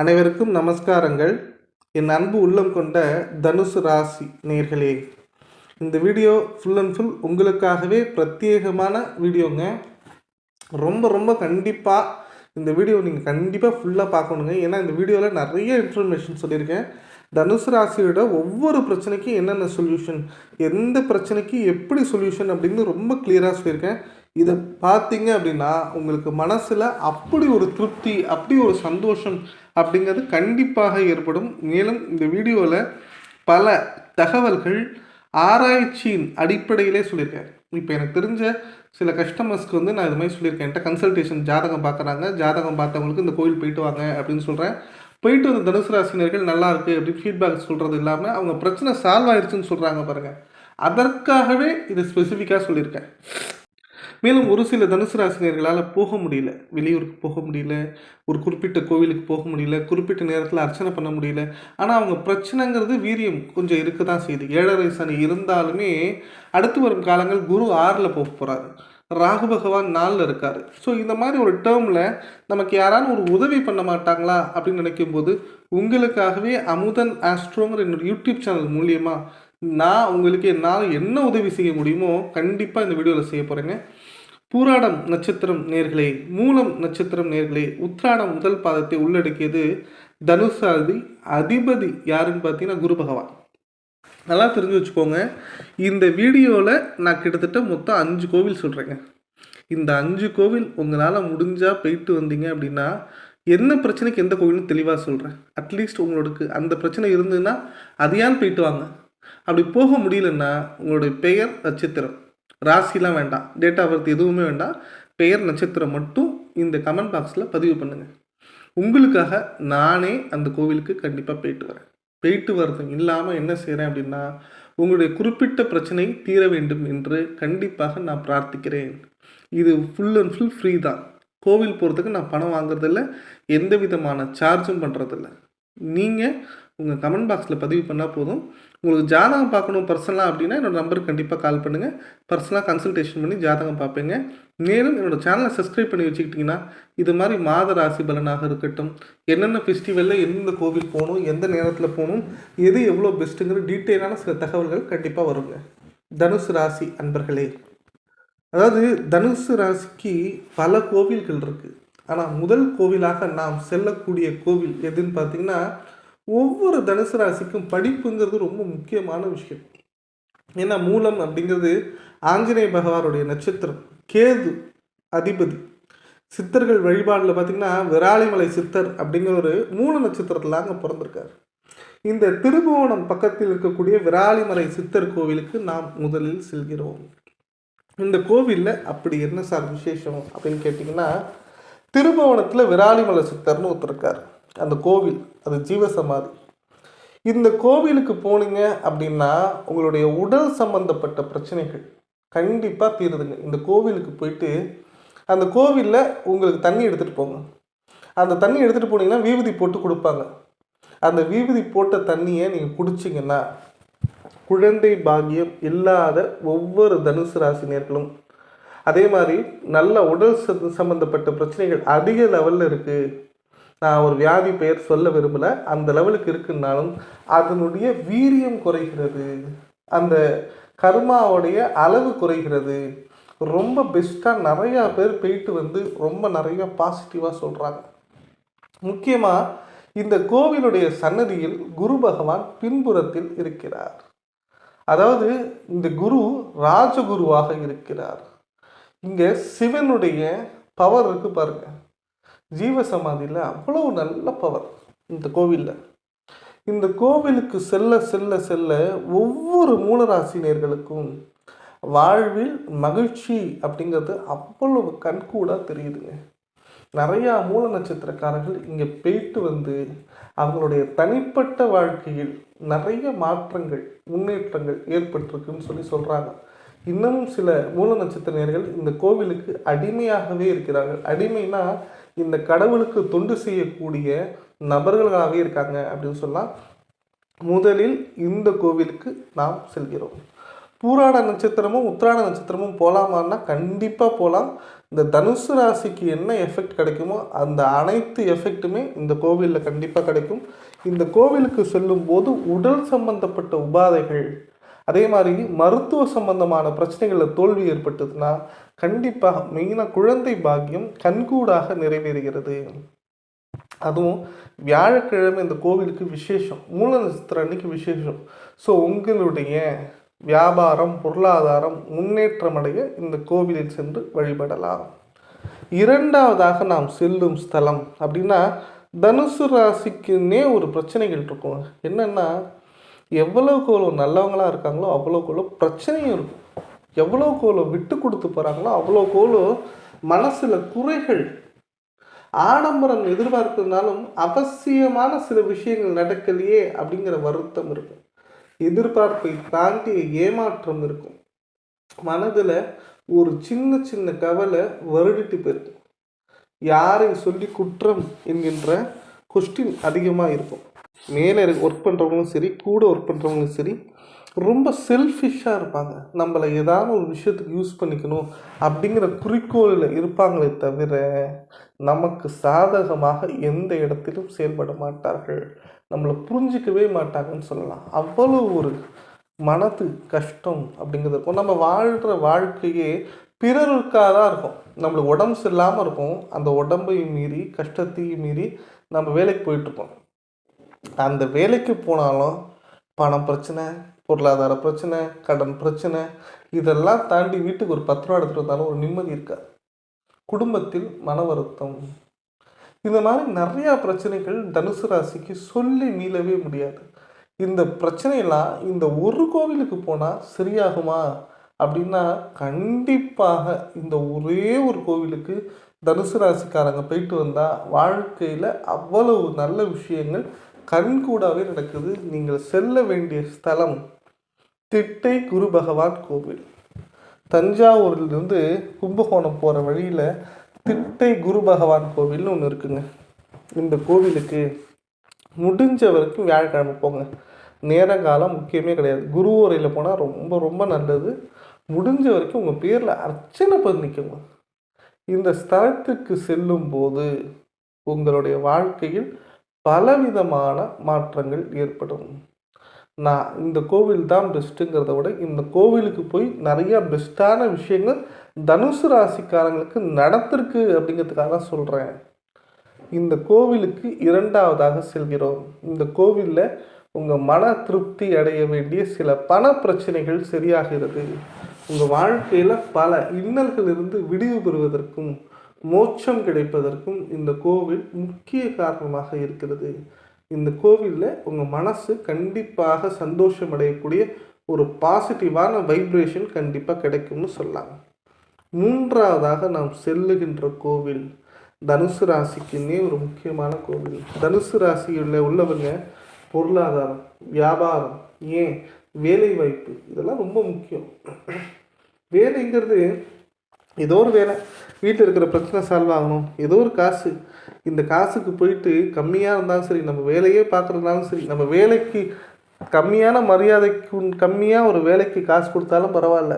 அனைவருக்கும் நமஸ்காரங்கள். என் அன்பு உள்ளம் கொண்ட தனுசு ராசி நேர்களே, இந்த வீடியோ ஃபுல் அண்ட் ஃபுல் உங்களுக்காகவே பிரத்யேகமான வீடியோங்க. ரொம்ப ரொம்ப கண்டிப்பாக இந்த வீடியோ நீங்கள் கண்டிப்பாக ஃபுல்லாக பார்க்கணுங்க. ஏன்னா இந்த வீடியோவில் நிறைய இன்ஃபர்மேஷன் சொல்லியிருக்கேன். தனுசு ராசியோட ஒவ்வொரு பிரச்சனைக்கும் என்னென்ன சொல்யூஷன், எந்த பிரச்சனைக்கு எப்படி சொல்யூஷன் அப்படின்னு ரொம்ப கிளியராக சொல்லியிருக்கேன். இதை பார்த்தீங்க அப்படின்னா உங்களுக்கு மனசில் அப்படி ஒரு திருப்தி, அப்படி ஒரு சந்தோஷம் அப்படிங்கிறது கண்டிப்பாக ஏற்படும். மேலும் இந்த வீடியோவில் பல தகவல்கள் ஆராய்ச்சியின் அடிப்படையிலே சொல்லியிருக்கேன். இப்போ எனக்கு தெரிஞ்ச சில கஸ்டமர்ஸ்க்கு நான் இது மாதிரி சொல்லியிருக்கேன். என்கிட்ட கன்சல்டேஷன் ஜாதகம் பார்க்குறாங்க, ஜாதகம் பார்த்தவங்களுக்கு இந்த கோயில் போயிட்டு வாங்க அப்படின்னு சொல்கிறேன். போயிட்டு வந்து தனுசு ராசினியர்கள் நல்லா இருக்குது அப்படின்னு ஃபீட்பேக் சொல்கிறது இல்லாமல் அவங்க பிரச்சனை சால்வ் ஆயிடுச்சுன்னு சொல்கிறாங்க பாருங்கள். அதற்காகவே இது ஸ்பெசிஃபிக்காக சொல்லியிருக்கேன். மேலும் ஒரு சில தனுசு ராசினியர்களால் போக முடியல, வெளியூருக்கு போக முடியல, ஒரு குறிப்பிட்ட கோவிலுக்கு போக முடியல, குறிப்பிட்ட நேரத்தில் அர்ச்சனை பண்ண முடியல. ஆனால் அவங்க பிரச்சனைங்கிறது வீரியம் கொஞ்சம் இருக்க தான் செய்யுது. 7.5 சனி இருந்தாலுமே அடுத்து வரும் காலங்கள் குரு 6ல் போக போகிறாரு, ராகு பகவான் 4ல் இருக்கார். ஸோ இந்த மாதிரி ஒரு டேர்மில் நமக்கு யாராலும் ஒரு உதவி பண்ண மாட்டாங்களா அப்படின்னு நினைக்கும்போது உங்களுக்காகவே அமுதன் ஆஸ்ட்ரோங்கிற என்னோட யூடியூப் சேனல் மூலியமாக நான் உங்களுக்கு என்னால் என்ன உதவி செய்ய முடியுமோ கண்டிப்பாக இந்த வீடியோவில் செய்ய போகிறேங்க. பூராடம் நட்சத்திரம் நேர்களே, மூலம் நட்சத்திரம் நேர்களே, உத்திராடம் முதல் பாதத்தை உள்ளடக்கியது தனுசாதி. அதிபதி யாருன்னு பார்த்தீங்கன்னா குரு பகவான். நல்லா தெரிஞ்சு வச்சுக்கோங்க. இந்த வீடியோவில் நான் கிட்டத்தட்ட மொத்தம் 5 கோவில் சொல்கிறேங்க. இந்த 5 கோவில் உங்களால் முடிஞ்சால் போயிட்டு வந்தீங்க அப்படின்னா என்ன பிரச்சனைக்கு எந்த கோவில்னு தெளிவாக சொல்கிறேன். அட்லீஸ்ட் உங்களுக்கு அந்த பிரச்சனை இருந்ததுன்னா அது ஏன் போயிட்டு வாங்க. அப்படி போக முடியலன்னா உங்களுடைய பெயர், நட்சத்திரம், ராசிலாம் வேண்டாம், டேட் ஆஃப் பர்த் எதுவுமே வேண்டாம், பெயர் நட்சத்திரம் மட்டும் இந்த கமெண்ட் பாக்ஸில் பதிவு பண்ணுங்கள். உங்களுக்காக நானே அந்த கோவிலுக்கு கண்டிப்பாக போயிட்டு வரேன். போயிட்டு வர்றது இல்லாமல் என்ன செய்கிறேன் அப்படின்னா உங்களுடைய குறிப்பிட்ட பிரச்சனை தீர வேண்டும் என்று கண்டிப்பாக நான் பிரார்த்திக்கிறேன். இது ஃபுல் அண்ட் ஃபுல் ஃப்ரீ தான். கோவில் போகிறதுக்கு நான் பணம் வாங்குறதில்ல, எந்த விதமான சார்ஜும் பண்ணுறதில்ல. நீங்கள் உங்கள் கமெண்ட் பாக்ஸில் பதிவு பண்ணால் போதும். உங்களுக்கு ஜாதகம் பார்க்கணும் பர்சனலாக அப்படின்னா என்னோடய நம்பருக்கு கண்டிப்பாக கால் பண்ணுங்கள். பர்சனலாக கன்சல்டேஷன் பண்ணி ஜாதகம் பார்ப்பேங்க. மேலும் என்னோடய சேனலை சப்ஸ்கிரைப் பண்ணி வச்சுக்கிட்டிங்கன்னா இது மாதிரி மாத ராசி பலனாக இருக்கட்டும், என்னென்ன ஃபெஸ்டிவலில் எந்த கோவில் போகணும், எந்த நேரத்தில் போகணும், எது எவ்வளோ பெஸ்ட்டுங்கிற டீட்டெயிலான சில தகவல்கள் கண்டிப்பாக வருங்க. தனுசு ராசி அன்பர்களே, அதாவது தனுசு ராசிக்கு பல கோவில்கள் இருக்குது. ஆனால் முதல் கோவிலாக நாம் செல்லக்கூடிய கோவில் எதுன்னு பார்த்தீங்கன்னா ஒவ்வொரு தனுசு ராசிக்கும் படிப்புங்கிறது ரொம்ப முக்கியமான விஷயம். ஏன்னா மூலம் அப்படிங்கிறது ஆஞ்சநேய பகவானுடைய நட்சத்திரம், கேது அதிபதி. சித்தர்கள் வழிபாடில் பார்த்திங்கன்னா விராலிமலை சித்தர் அப்படிங்கிற ஒரு 3 நட்சத்திரத்தில் அங்கே பிறந்திருக்கார். இந்த திருபுவனம் பக்கத்தில் இருக்கக்கூடிய விராலிமலை சித்தர் கோவிலுக்கு நாம் முதலில் செல்கிறோம். இந்த கோவிலில் அப்படி என்ன சார் விசேஷம் அப்படின்னு கேட்டிங்கன்னா, திருபுவனத்தில் விராலிமலை சித்தர்னு ஒருத்தருக்கார். அந்த கோவில் அது ஜீவசமாதி. இந்த கோவிலுக்கு போனீங்க அப்படின்னா உங்களுடைய உடல் சம்பந்தப்பட்ட பிரச்சனைகள் கண்டிப்பாக தீருதுங்க. இந்த கோவிலுக்கு போயிட்டு அந்த கோவிலில் உங்களுக்கு தண்ணி எடுத்துகிட்டு போங்க. அந்த தண்ணி எடுத்துகிட்டு போனீங்கன்னா விபூதி போட்டு கொடுப்பாங்க. அந்த விபூதி போட்ட தண்ணியை நீங்கள் குடிச்சிங்கன்னா குழந்தை பாக்கியம் இல்லாத ஒவ்வொரு தனுசு ராசினியர்களும், அதே மாதிரி நல்ல உடல் சம்பந்தப்பட்ட பிரச்சனைகள் அதிக லெவலில் இருக்குது, நான் ஒரு வியாதி பெயர் சொல்ல விரும்பலை, அந்த லெவலுக்கு இருக்குன்னாலும் அதனுடைய வீரியம் குறைகிறது, அந்த கர்மாவுடைய அளவு குறைகிறது. ரொம்ப பெஸ்ட்டாக நிறையா பேர் போயிட்டு வந்து ரொம்ப நிறையா பாசிட்டிவாக சொல்கிறாங்க. முக்கியமாக இந்த கோவிலுடைய சன்னதியில் குரு பகவான் பின்புறத்தில் இருக்கிறார். அதாவது இந்த குரு ராஜகுருவாக இருக்கிறார். இங்கே சிவனுடைய பவர் இருக்குது பாருங்கள். ஜீவசமாதியில் அவ்வளோ நல்ல பவர் இந்த கோவிலில். இந்த கோவிலுக்கு செல்ல செல்ல செல்ல ஒவ்வொரு மூலராசினியர்களுக்கும் வாழ்வில் மகிழ்ச்சி அப்படிங்கிறது அவ்வளவு கண்கூடாக தெரியுதுங்க. நிறையா மூல நட்சத்திரக்காரர்கள் இங்கே போயிட்டு வந்து அவங்களுடைய தனிப்பட்ட வாழ்க்கையில் நிறைய மாற்றங்கள், முன்னேற்றங்கள் ஏற்பட்டிருக்குன்னு சொல்கிறாங்க. இன்னமும் சில மூல நட்சத்திரர்கள் இந்த கோவிலுக்கு அடிமையாகவே இருக்கிறார்கள். அடிமைனா இந்த கடவுளுக்கு தொண்டு செய்யக்கூடிய நபர்களாகவே இருக்காங்க அப்படின்னு சொல்லலாம். முதலில் இந்த கோவிலுக்கு நாம் செல்கிறோம். பூராட நட்சத்திரமும் உத்திராட நட்சத்திரமும் போகலாமான்னா கண்டிப்பாக போகலாம். இந்த தனுசு ராசிக்கு என்ன எஃபெக்ட் கிடைக்குமோ அந்த அனைத்து எஃபெக்ட்டுமே இந்த கோவிலில் கண்டிப்பாக கிடைக்கும். இந்த கோவிலுக்கு செல்லும்போது உடல் சம்பந்தப்பட்ட உபாதைகள், அதே மாதிரி மருத்துவ சம்பந்தமான பிரச்சனைகளில் தோல்வி ஏற்பட்டதுன்னா கண்டிப்பாக மெயினாக குழந்தை பாக்கியம் கண்கூடாக நிறைவேறுகிறது. அதுவும் வியாழக்கிழமை இந்த கோவிலுக்கு விசேஷம், மூல நட்சத்திரம் அன்னைக்கு விசேஷம். ஸோ உங்களுடைய வியாபாரம் பொருளாதாரம் முன்னேற்றம் அடைய இந்த கோவிலில் சென்று வழிபடலாம். இரண்டாவதாக நாம் செல்லும் ஸ்தலம் அப்படின்னா தனுசு ராசிக்குன்னே ஒரு பிரச்சனைகள் இருக்கும். என்னென்னா எவ்வளோக்கு எவ்வளோ நல்லவங்களாக இருக்காங்களோ அவ்வளோக்கு எவ்வளோ பிரச்சனையும் இருக்கும். எவ்வளோக்கு எவ்வளோ விட்டு கொடுத்து போகிறாங்களோ அவ்வளோக்கு எவ்வளோ மனசில் குறைகள், ஆடம்பரம் எதிர்பார்க்கிறதுனாலும் அவசியமான சில விஷயங்கள் நடக்கலையே அப்படிங்கிற வருத்தம் இருக்கும். எதிர்பார்ப்பை தாண்டிய ஏமாற்றம் இருக்கும். மனதில் ஒரு சின்ன சின்ன கவலை வருடிட்டு போயிருக்கும். யாரை சொல்லி குற்றம் என்கின்ற கொஸ்டின் அதிகமாக இருக்கும். மேலே ஒர்க் பண்ணுறவங்களும் சரி, கூட ஒர்க் பண்ணுறவங்களும் சரி, ரொம்ப செல்ஃபிஷாக இருப்பாங்க. நம்மளை ஏதாவது ஒரு விஷயத்துக்கு யூஸ் பண்ணிக்கணும் அப்படிங்கிற குறிக்கோளில் இருப்பாங்களே தவிர நமக்கு சாதகமாக எந்த இடத்திலும் செயல்பட மாட்டார்கள். நம்மளை புரிஞ்சிக்கவே மாட்டாங்கன்னு சொல்லலாம். அவ்வளோ ஒரு மனது கஷ்டம் அப்படிங்கிறது இருக்கும். நம்ம வாழ்கிற வாழ்க்கையே பிறருக்காக தான் இருக்கும். நம்மளுக்கு உடம்பு சரியில்லாமல் இருக்கும். அந்த உடம்பையும் மீறி கஷ்டத்தையும் மீறி நம்ம வேலைக்கு போயிட்டுருப்போம். அந்த வேலைக்கு போனாலும் பணம் பிரச்சனை, பொருளாதார பிரச்சனை, கடன் பிரச்சனை, இதெல்லாம் தாண்டி வீட்டுக்கு ஒரு 10 ரூபா எடுத்துகிட்டு வந்தாலும் ஒரு நிம்மதி இருக்காது. குடும்பத்தில் மன வருத்தம், இந்த மாதிரி நிறையா பிரச்சனைகள் தனுசு ராசிக்கு சொல்லி மீளவே முடியாது. இந்த பிரச்சனையெல்லாம் இந்த ஒரு கோவிலுக்கு போனால் சரியாகுமா அப்படின்னா கண்டிப்பாக இந்த ஒரே ஒரு கோவிலுக்கு தனுசு ராசிக்காரங்க போயிட்டு வந்தால் வாழ்க்கையில் அவ்வளவு நல்ல விஷயங்கள் கண்கூடாவே நடக்குது. நீங்கள் செல்ல வேண்டிய ஸ்தலம் திட்டை குரு பகவான் கோவில். தஞ்சாவூரிலிருந்து கும்பகோணம் போகிற வழியில் திட்டை குரு பகவான் கோவில்னு ஒன்று இருக்குங்க. இந்த கோவிலுக்கு முடிஞ்ச வரைக்கும் வியாழக்கிழமை போங்க. நேர காலம் முக்கியமே கிடையாது. குரு உரையில் போனால் ரொம்ப ரொம்ப நல்லது. முடிஞ்ச வரைக்கும் உங்கள் பேரில் அர்ச்சனை பண்ணிக்கோங்க. இந்த ஸ்தலத்துக்கு செல்லும்போது உங்களுடைய வாழ்க்கையில் பலவிதமான மாற்றங்கள் ஏற்படும். நான் இந்த கோவில் தான் பெஸ்ட்டுங்கிறத விட இந்த கோவிலுக்கு போய் நிறையா பெஸ்ட்டான விஷயங்கள் தனுசு ராசிக்காரங்களுக்கு நடந்திருக்கு அப்படிங்கிறதுக்காக தான் சொல்கிறேன். இந்த கோவிலுக்கு இரண்டாவதாக செல்கிறோம். இந்த கோவிலில் உங்கள் மன திருப்தி அடைய வேண்டிய சில பண பிரச்சனைகள் சரியாகிறது. உங்கள் வாழ்க்கையில் பல இன்னல்களிலிருந்து விடிவு பெறுவதற்கும் மோட்சம் கிடைப்பதற்கும் இந்த கோவில் முக்கிய காரணமாக இருக்கிறது. இந்த கோவிலில் உங்கள் மனசு கண்டிப்பாக சந்தோஷம் அடையக்கூடிய ஒரு பாசிட்டிவான வைப்ரேஷன் கண்டிப்பாக கிடைக்கும்னு சொல்லலாம். மூன்றாவதாக நாம் செல்லுகின்ற கோவில் தனுசு ராசிக்குன்னே ஒரு முக்கியமான கோவில். தனுசு ராசியில் உள்ளவங்க பொருளாதாரம், வியாபாரம், ஏன் வேலைவாய்ப்பு, இதெல்லாம் ரொம்ப முக்கியம். வேலைங்கிறது ஏதோ ஒரு வேலை, வீட்டில் இருக்கிற பிரச்சனை சால்வ் ஆகணும், ஏதோ ஒரு காசு, இந்த காசுக்கு போயிட்டு கம்மியாக இருந்தாலும் சரி, நம்ம வேலையே பார்க்குறதுனாலும் சரி, நம்ம வேலைக்கு கம்மியான மரியாதைக்கு கம்மியாக ஒரு வேலைக்கு காசு கொடுத்தாலும் பரவாயில்ல,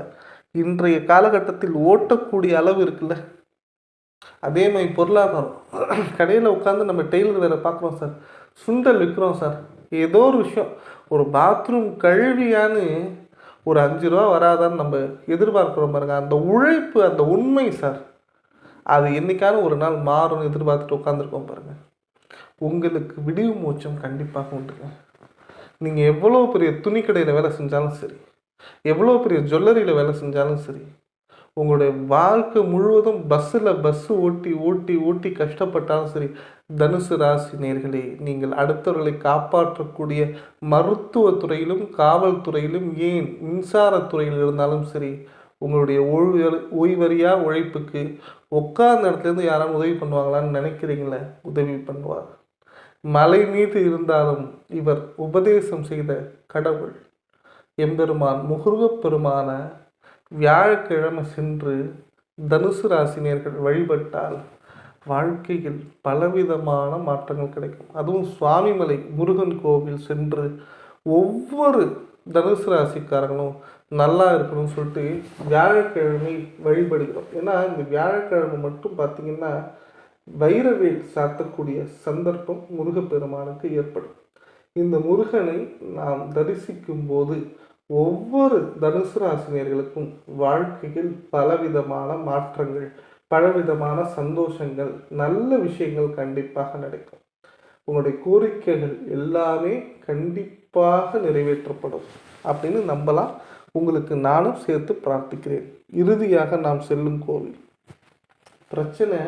இன்றைய காலகட்டத்தில் ஓட்டக்கூடிய அளவு இருக்குல்ல. அதே மாதிரி பொருளாதாரம், கடையில் உட்காந்து நம்ம டெய்லர் வேலை பார்க்குறோம் சார், சுண்டல் விற்கிறோம் சார், ஏதோ ஒரு விஷயம், ஒரு பாத்ரூம் கழுவியான்னு ஒரு 5 ரூபா வராதான்னு நம்ம எதிர்பார்க்குறோம் பாருங்க. அந்த உழைப்பு, அந்த உண்மை சார், அது என்றைக்கான ஒரு நாள் மாறும்னு எதிர்பார்த்துட்டு உட்காந்துருக்கோம் பாருங்கள். உங்களுக்கு விடிவு மோட்சம் கண்டிப்பாக உண்டுங்க. நீங்கள் எவ்வளோ பெரிய துணி கடையில் வேலை செஞ்சாலும் சரி, எவ்வளோ பெரிய ஜுவல்லரியில் வேலை செஞ்சாலும் சரி, உங்களுடைய வாழ்க்கை முழுவதும் பஸ்ஸு ஓட்டி ஓட்டி ஓட்டி கஷ்டப்பட்டாலும் சரி, தனுசு ராசி நேயர்களே, நீங்கள் அடுத்தவர்களை காப்பாற்றக்கூடிய மருத்துவத்துறையிலும் காவல்துறையிலும் ஏன் மின்சாரத்துறையில் இருந்தாலும் சரி, உங்களுடைய ஓய்வறியா உழைப்புக்கு உட்கார்ந்த இடத்துலேருந்து யாராலும் உதவி பண்ணுவாங்களான்னு நினைக்கிறீங்களே, உதவி பண்ணுவார். மலை மீது இருந்தாலும் இவர் உபதேசம் செய்த கடவுள் எம்பெருமான் முருகப்பெருமான வியாழக்கிழமை சென்று தனுசு ராசினியர்கள் வழிபட்டால் வாழ்க்கையில் பலவிதமான மாற்றங்கள் கிடைக்கும். அதுவும் சுவாமிமலை முருகன் கோவில் சென்று ஒவ்வொரு தனுசு ராசிக்காரங்களும் நல்லா இருக்கணும்னு சொல்லிட்டு வியாழக்கிழமை வழிபடுகிறோம். ஏன்னா இந்த வியாழக்கிழமை மட்டும் பார்த்திங்கன்னா வைரவேல் சாத்தக்கூடிய சந்தர்ப்பம் முருகப்பெருமானுக்கு ஏற்படும். இந்த முருகனை நாம் தரிசிக்கும் போது ஒவ்வொரு தனுசு ராசினியர்களுக்கும் வாழ்க்கையில் பலவிதமான மாற்றங்கள், பலவிதமான சந்தோஷங்கள், நல்ல விஷயங்கள் கண்டிப்பாக நடக்கும். உங்களுடைய கோரிக்கைகள் எல்லாமே கண்டிப்பாக நிறைவேற்றப்படும் அப்படின்னு நம்பலாம். உங்களுக்கு நானும் சேர்த்து பிரார்த்திக்கிறேன். இறுதியாக நாம் செல்லும் கோவில் பிரச்சனை.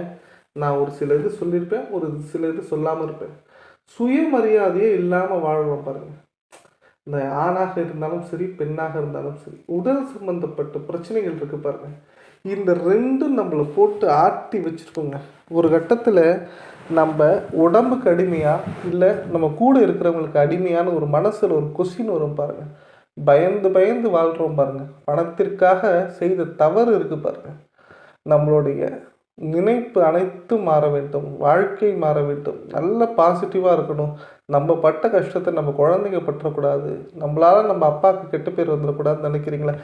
நான் ஒரு சில இது சொல்லியிருப்பேன், ஒரு சில இது சொல்லாமல் இருப்பேன். சுயமரியாதையே இல்லாமல் வாழ்வோம் பாருங்கள். இந்த ஆணாக இருந்தாலும் சரி, பெண்ணாக இருந்தாலும் சரி, உடல் சம்பந்தப்பட்ட பிரச்சனைகள் இருக்கு பாருங்க. இந்த ரெண்டும் நம்மளை போட்டு ஆட்டி வச்சுருக்கோங்க. ஒரு கட்டத்தில் நம்ம உடம்புக்கு அடிமையாக இல்லை நம்ம கூட இருக்கிறவங்களுக்கு அடிமையான ஒரு மனசில் ஒரு கொஸ்டின் வரும் பாருங்கள். பயந்து பயந்து வாழ்கிறோம் பாருங்கள். பணத்திற்காக செய்த தவறு இருக்குது பாருங்கள். நம்மளுடைய நினைப்பு அனைத்தும் மாற வேண்டும், வாழ்க்கை மாற வேண்டும், நல்ல பாசிட்டிவாக இருக்கணும். நம்ம பட்ட கஷ்டத்தை நம்ம குழந்தைங்க பற்றக்கூடாது, நம்மளால் நம்ம அப்பாவுக்கு கெட்ட பேர் வந்துடக்கூடாதுன்னு நினைக்கிறீங்களா?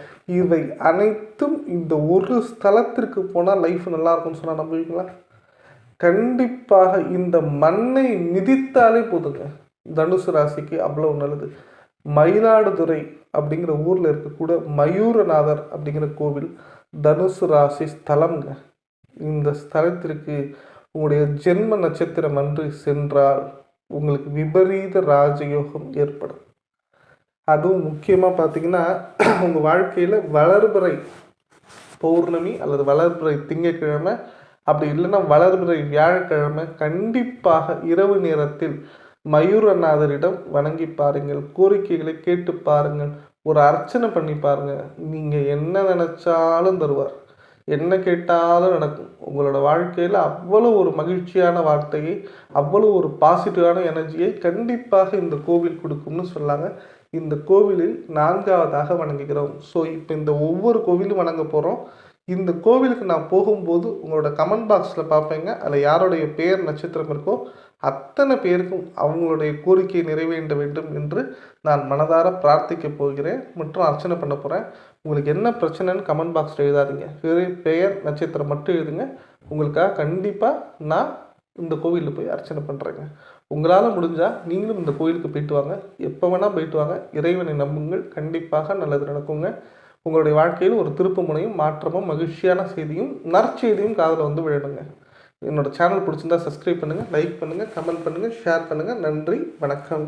இவை அனைத்தும் இந்த ஒரு ஸ்தலத்திற்கு போனால் லைஃப் நல்லா இருக்கும்னு சொன்னால் நம்புவீங்களா? கண்டிப்பாக இந்த மண்ணை மிதித்தாலே போதுங்க. தனுசு ராசிக்கு அவ்வளோ நல்லது. மயிலாடுதுறை அப்படிங்கிற ஊரில் இருக்கக்கூட மயூரநாதர் அப்படிங்கிற கோவில் தனுசு ராசி ஸ்தலம்ங்க. இந்த ஸ்தலத்திற்கு உங்களுடைய ஜென்ம நட்சத்திரம் அன்று சென்றால் உங்களுக்கு விபரீத ராஜயோகம் ஏற்படும். அதுவும் முக்கியமாக பார்த்தீங்கன்னா உங்கள் வாழ்க்கையில் வளர்பிறை பௌர்ணமி அல்லது வளர்பிறை திங்கட்கிழமை, அப்படி இல்லைன்னா வளர்பிறை வியாழக்கிழமை கண்டிப்பாக இரவு நேரத்தில் மயூரநாதரிடம் வணங்கி பாருங்கள், கோரிக்கைகளை கேட்டு பாருங்கள், ஒரு அர்ச்சனை பண்ணி பாருங்கள். நீங்கள் என்ன நினச்சாலும் தருவார், என்ன கேட்டாலும் நடக்கும். உங்களோட வாழ்க்கையில் அவ்வளோ ஒரு மகிழ்ச்சியான வார்த்தையை, அவ்வளோ ஒரு பாசிட்டிவான எனர்ஜியை கண்டிப்பாக இந்த கோவில் கொடுக்கும்னு சொல்லாங்க. இந்த கோவிலில் 4வதாக வணங்குகிறோம். ஸோ இப்போ இந்த ஒவ்வொரு கோவிலும் வணங்க போகிறோம். இந்த கோவிலுக்கு நான் போகும்போது உங்களோட கமெண்ட் பாக்ஸில் பார்ப்பேங்க. அதில் யாருடைய பெயர் நட்சத்திரம் இருக்கோ அத்தனை பேருக்கும் அவங்களுடைய கோரிக்கை நிறைவேற்ற வேண்டும் என்று நான் மனதார பிரார்த்திக்க போகிறேன் மற்றும் அர்ச்சனை பண்ண போகிறேன். உங்களுக்கு என்ன பிரச்சனைன்னு கமெண்ட் பாக்ஸில் எழுதாதீங்க, பெயர் நட்சத்திரம் மட்டும் எழுதுங்க. உங்களுக்காக கண்டிப்பாக நான் இந்த கோவிலில் போய் அர்ச்சனை பண்ணுறேங்க. உங்களால் முடிஞ்சால் நீங்களும் இந்த கோவிலுக்கு போயிட்டு வாங்க, எப்போ வேணால் போயிட்டு வாங்க. இறைவனை நம்புங்கள், கண்டிப்பாக நல்லது நடக்குங்க. உங்களுடைய வாழ்க்கையில் ஒரு திருப்பு முனையும் மாற்றமும் மகிழ்ச்சியான செய்தியும் நற்செய்தியும் காதில் வந்து விழணுங்க. என்னோடய சேனல் பிடிச்சிருந்தா சப்ஸ்கிரைப் பண்ணுங்கள், லைக் பண்ணுங்கள், கமெண்ட் பண்ணுங்கள், ஷேர் பண்ணுங்கள். நன்றி, வணக்கம்.